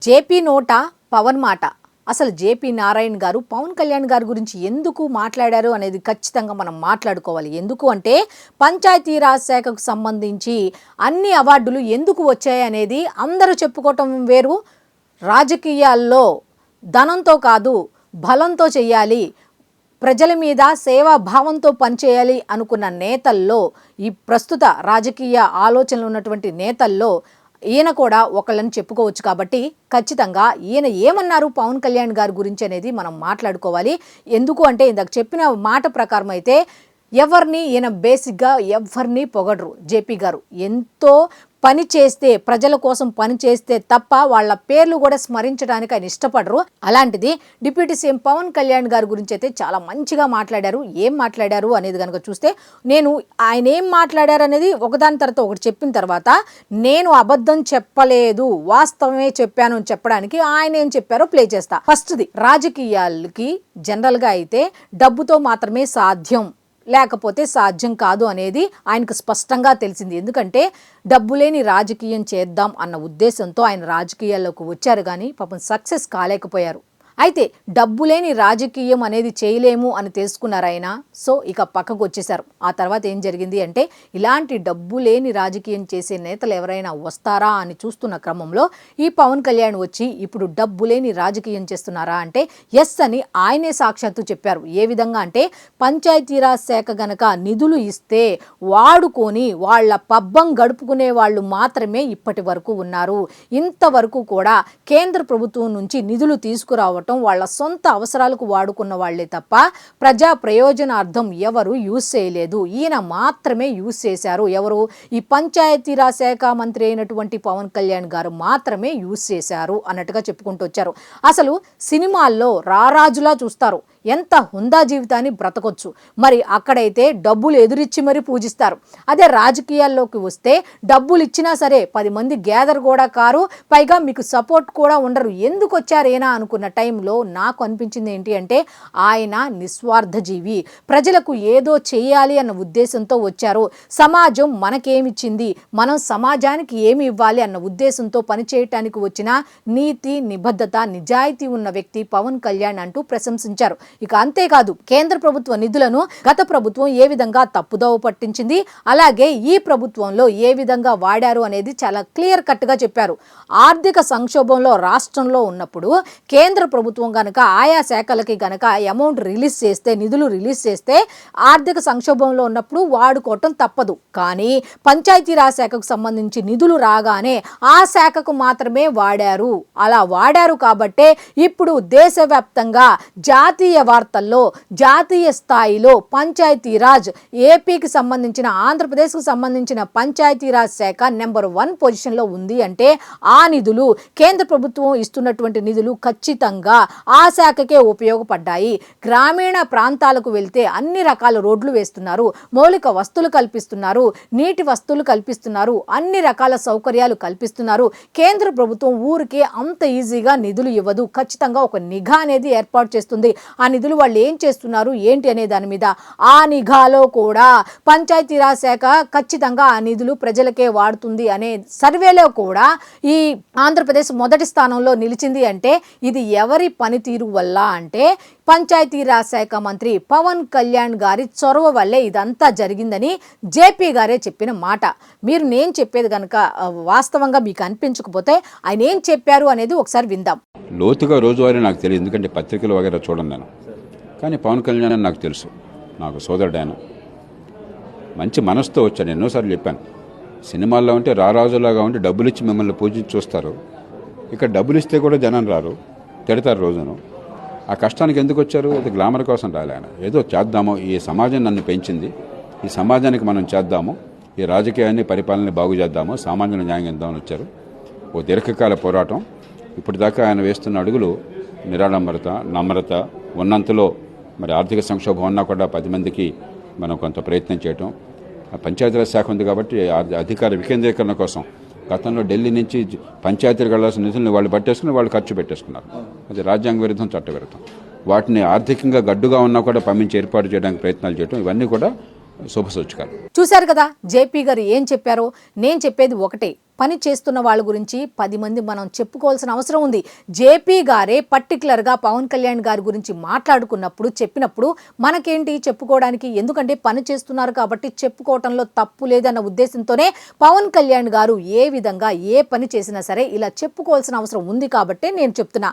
JP నోట పవన్ మాట. అసలు జేపీ నారాయణ గారు పవన్ కళ్యాణ్ గారి గురించి ఎందుకు మాట్లాడారు అనేది ఖచ్చితంగా మనం మాట్లాడుకోవాలి. ఎందుకు అంటే పంచాయతీరాజ్ శాఖకు సంబంధించి అన్ని అవార్డులు ఎందుకు వచ్చాయి అనేది అందరూ చెప్పుకోవటం వేరు. రాజకీయాల్లో ధనంతో కాదు బలంతో చేయాలి, ప్రజల మీద సేవా భావంతో పనిచేయాలి అనుకున్న నేతల్లో, ఈ ప్రస్తుత రాజకీయ ఆలోచనలు ఉన్నటువంటి నేతల్లో ఈయన కూడా ఒకళ్ళని చెప్పుకోవచ్చు. కాబట్టి ఖచ్చితంగా ఈయన ఏమన్నారు పవన్ కళ్యాణ్ గారి గురించి అనేది మనం మాట్లాడుకోవాలి. ఎందుకు అంటే ఇందాక చెప్పిన మాట ప్రకారం అయితే ఎవరిని ఈయన బేసిక్గా ఎవరిని పొగడరు. జేపీ గారు ఎంతో పని చేస్తే, ప్రజల కోసం పని చేస్తే తప్ప వాళ్ళ పేర్లు కూడా స్మరించడానికి ఆయన ఇష్టపడరు. అలాంటిది డిప్యూటీ సీఎం పవన్ కళ్యాణ్ గారి గురించి అయితే చాలా మంచిగా మాట్లాడారు. ఏం మాట్లాడారు అనేది కనుక చూస్తే, నేను ఆయన ఏం మాట్లాడారు అనేది ఒకదాని తర్వాత ఒకటి చెప్పిన తర్వాత నేను అబద్ధం చెప్పలేదు, వాస్తవమే చెప్పాను అని చెప్పడానికి ఆయన ఏం చెప్పారో ప్లే చేస్తా. ఫస్ట్ది, రాజకీయాలకి జనరల్గా అయితే డబ్బుతో మాత్రమే సాధ్యం, లేకపోతే సాధ్యం కాదు అనేది ఆయనకు స్పష్టంగా తెలిసింది. ఎందుకంటే డబ్బు లేని రాజకీయం చేద్దాం అన్న ఉద్దేశంతో ఆయన రాజకీయాల్లోకి వచ్చారు, కానీ పాపం సక్సెస్ కాలేకపోయారు. అయితే డబ్బు లేని రాజకీయం అనేది చేయలేము అని తెలుసుకున్నారు ఆయన. సో ఇక పక్కకు వచ్చేసారు. ఆ తర్వాత ఏం జరిగింది అంటే, ఇలాంటి డబ్బు లేని రాజకీయం చేసే నేతలు ఎవరైనా వస్తారా అని చూస్తున్న క్రమంలో ఈ పవన్ కళ్యాణ్ వచ్చి ఇప్పుడు డబ్బు లేని రాజకీయం చేస్తున్నారా అంటే ఎస్ అని ఆయనే సాక్షాత్తు చెప్పారు. ఏ విధంగా అంటే, పంచాయతీరాజ్ శాఖ గనక నిధులు ఇస్తే వాడుకొని వాళ్ళ పబ్బం గడుపుకునే వాళ్ళు మాత్రమే ఇప్పటి వరకు ఉన్నారు. ఇంతవరకు కూడా కేంద్ర ప్రభుత్వం నుంచి నిధులు తీసుకురావటం వాళ్ళ సొంత అవసరాలకు వాడుకున్న వాళ్లే తప్ప ప్రజా ప్రయోజనార్థం ఎవరు యూజ్ చేయలేదు. ఈయన మాత్రమే యూజ్ చేశారు. ఎవరు? ఈ పంచాయతీరాజ్ శాఖ మంత్రి అయినటువంటి పవన్ కళ్యాణ్ గారు మాత్రమే యూజ్ చేశారు అన్నట్టుగా చెప్పుకుంటూ వచ్చారు. అసలు సినిమాల్లో రారాజులా చూస్తారు, ఎంత హుందా జీవితాన్ని బ్రతకొచ్చు. మరి అక్కడైతే డబ్బులు ఎదురిచ్చి మరీ పూజిస్తారు. అదే రాజకీయాల్లోకి వస్తే డబ్బులు ఇచ్చినా సరే 10 మంది గ్యాదర్ కూడా కారు, పైగా మీకు సపోర్ట్ కూడా ఉండరు. ఎందుకు వచ్చారేనా అనుకున్న టైంలో నాకు అనిపించింది ఏంటి అంటే, ఆయన నిస్వార్థ జీవి, ప్రజలకు ఏదో చేయాలి అన్న ఉద్దేశంతో వచ్చారు. సమాజం మనకేమిచ్చింది, మనం సమాజానికి ఏమి ఇవ్వాలి అన్న ఉద్దేశంతో పనిచేయటానికి వచ్చిన నీతి, నిబద్ధత, నిజాయితీ ఉన్న వ్యక్తి పవన్ కళ్యాణ్ అంటూ ప్రశంసించారు. ఇక అంతేకాదు, కేంద్ర ప్రభుత్వ నిధులను గత ప్రభుత్వం ఏ విధంగా తప్పుదోవ పట్టించింది, అలాగే ఈ ప్రభుత్వంలో ఏ విధంగా వాడారు అనేది చాలా క్లియర్ కట్గా చెప్పారు. ఆర్థిక సంక్షోభంలో రాష్ట్రంలో ఉన్నప్పుడు కేంద్ర ప్రభుత్వం గనక ఆయా శాఖలకి గనక అమౌంట్ రిలీజ్ చేస్తే, నిధులు రిలీజ్ చేస్తే ఆర్థిక సంక్షోభంలో ఉన్నప్పుడు వాడుకోవటం తప్పదు. కానీ పంచాయతీరాజ్ శాఖకు సంబంధించి నిధులు రాగానే ఆ శాఖకు మాత్రమే వాడారు. అలా వాడారు కాబట్టే ఇప్పుడు దేశవ్యాప్తంగా జాతీయ వార్తల్లో, జాతీయ స్థాయిలో పంచాయతీరాజ్, ఏపీకి సంబంధించిన, ఆంధ్రప్రదేశ్కు సంబంధించిన పంచాయతీరాజ్ శాఖ నెంబర్ 1 పొజిషన్లో ఉంది అంటే ఆ నిధులు, కేంద్ర ప్రభుత్వం ఇస్తున్నటువంటి నిధులు ఖచ్చితంగా ఆ శాఖకే ఉపయోగపడ్డాయి. గ్రామీణ ప్రాంతాలకు వెళ్తే అన్ని రకాల రోడ్లు వేస్తున్నారు, మౌలిక వస్తువులు కల్పిస్తున్నారు, నీటి వస్తువులు కల్పిస్తున్నారు, అన్ని రకాల సౌకర్యాలు కల్పిస్తున్నారు. కేంద్ర ప్రభుత్వం ఊరికే అంత ఈజీగా నిధులు ఇవ్వదు. ఖచ్చితంగా ఒక నిఘా అనేది ఏర్పాటు చేస్తుంది. ఆ నిధులు వాళ్ళు ఏం చేస్తున్నారు ఏంటి అనే దాని మీద. ఆ నిఘాలో కూడా పంచాయతీరాజ్ శాఖ ఖచ్చితంగా ఆ నిధులు ప్రజలకే వాడుతుంది అనే సర్వేలో కూడా ఈ ఆంధ్రప్రదేశ్ మొదటి స్థానంలో నిలిచింది. అంటే ఇది ఎవరి పనితీరు వల్ల అంటే పంచాయతీరాజ్ శాఖ మంత్రి పవన్ కళ్యాణ్ గారి చొరవ వల్లే ఇదంతా జరిగిందని జేపీ గారే చెప్పిన మాట. మీరు నేను చెప్పేది కనుక వాస్తవంగా మీకు అనిపించకపోతే ఆయన ఏం చెప్పారు అనేది ఒకసారి విందాం. లోతుగా రోజువారీ నాకు తెలియదు, ఎందుకంటే పత్రికలు వగేరా చూడండి నేను. కానీ పవన్ కళ్యాణ్ అని నాకు తెలుసు, నాకు సోదరుడు ఆయన. మంచి మనసుతో వచ్చాను. ఎన్నోసార్లు చెప్పాను, సినిమాల్లో ఉంటే రారాజులాగా ఉంటే డబ్బులు ఇచ్చి మిమ్మల్ని పూజించి చూస్తారు. ఇక్కడ డబ్బులు ఇస్తే కూడా జనం రారు, తిడతారు రోజును. ఆ కష్టానికి ఎందుకు వచ్చారు? అది గ్లామర్ కోసం రాలే ఆయన. ఏదో చేద్దాము, ఈ సమాజం నన్ను పెంచింది, ఈ సమాజానికి మనం చేద్దాము, ఈ రాజకీయాన్ని, పరిపాలన బాగు చేద్దాము, సామాన్యుల న్యాయం ఇద్దామని వచ్చారు. ఓ దీర్ఘకాల పోరాటం. ఇప్పటిదాకా ఆయన వేస్తున్న అడుగులు నిరాడంబరత, నమ్రత, ఉన్నంతలో మరి ఆర్థిక సంక్షోభం ఉన్నా కూడా 10 మందికి మనం కొంత ప్రయత్నం చేయటం. పంచాయతీరాజ్ శాఖ ఉంది కాబట్టి అధికార వికేంద్రీకరణ కోసం గతంలో ఢిల్లీ నుంచి పంచాయతీలకు వెళ్లాల్సిన నిధులను వాళ్ళు పట్టేసుకుని వాళ్ళు ఖర్చు పెట్టేసుకున్నారు. అది రాజ్యాంగ విరుద్ధం, చట్ట విరుద్ధం. వాటిని ఆర్థికంగా గడ్డుగా ఉన్నా కూడా పంపించి ఏర్పాటు చేయడానికి ప్రయత్నాలు చేయడం, ఇవన్నీ కూడా శుభసూచకాలు. చూశారు కదా జేపీ గారు ఏం చెప్పారో. నేను చెప్పేది ఒకటే, పని చేస్తున్న వాళ్ళ గురించి 10 మంది మనం చెప్పుకోవాల్సిన అవసరం ఉంది. జేపీ గారే పర్టికులర్గా పవన్ కళ్యాణ్ గారి గురించి మాట్లాడుకున్నప్పుడు చెప్పినప్పుడు మనకేంటి చెప్పుకోవడానికి, ఎందుకంటే పని చేస్తున్నారు కాబట్టి చెప్పుకోవటంలో తప్పు లేదన్న ఉద్దేశంతోనే పవన్ కళ్యాణ్ గారు ఏ విధంగా ఏ పని చేసినా సరే ఇలా చెప్పుకోవాల్సిన అవసరం ఉంది కాబట్టే నేను చెప్తున్నా.